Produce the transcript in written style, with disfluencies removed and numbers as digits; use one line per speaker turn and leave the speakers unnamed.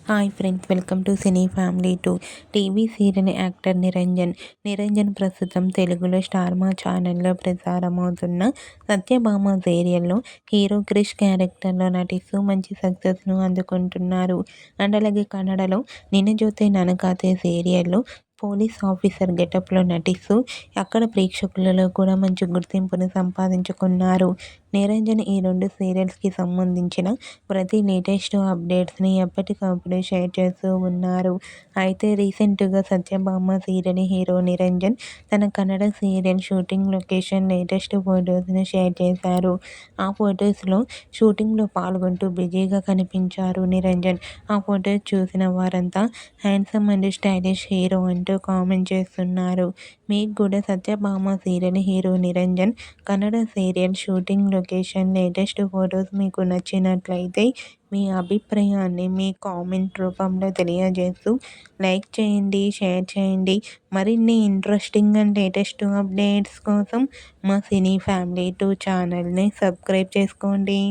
Hi friends, welcome to cine family 2. TV serial actor Niranjan ప్రస్తుతం తెలుగులో star మా ఛానల్లో ప్రసారమవుతున్న సత్యభామ సీరియల్లో హీరో క్రిష్ క్యారెక్టర్లో నటిస్తూ మంచి సక్సెస్ను అందుకుంటున్నారు. అండ్ అలాగే కన్నడలో నిన్న జోతే ననకాతే సీరియల్లో పోలీస్ ఆఫీసర్ గెటప్లో నటిస్తూ అక్కడ ప్రేక్షకులలో కూడా మంచి గుర్తింపును సంపాదించుకున్నారు. నిరంజన్ ఈ 2 సీరియల్స్కి సంబంధించిన ప్రతి లేటెస్ట్ అప్డేట్స్ని ఎప్పటికప్పుడు షేర్ చేస్తూ ఉన్నారు. అయితే రీసెంట్గా సత్యభామ సీరియల్ హీరో నిరంజన్ తన Kannada serial shooting location latest ఫొటోస్ని షేర్ చేశారు. ఆ ఫొటోస్లో షూటింగ్లో పాల్గొంటూ బిజీగా కనిపించారు నిరంజన్. ఆ ఫొటోస్ చూసిన వారంతా హ్యాండ్సమ్ అండ్ స్టైలిష్ హీరో అంటూ కామెంట్ చేస్తున్నారు. మీకు కూడా Satyabhama serial hero Niranjan Kannada serial shooting location latest photos మీకు నచ్చినట్లయితే మీ అభిప్రాయాన్ని మీ కామెంట్ రూపంలో తెలియజేస్తూ లైక్ చేయండి, షేర్ చేయండి. మరిన్ని ఇంట్రెస్టింగ్ అండ్ లేటెస్ట్ అప్డేట్స్ కోసం మా సినీ ఫ్యామిలీ 2 ఛానల్ని సబ్స్క్రైబ్ చేసుకోండి.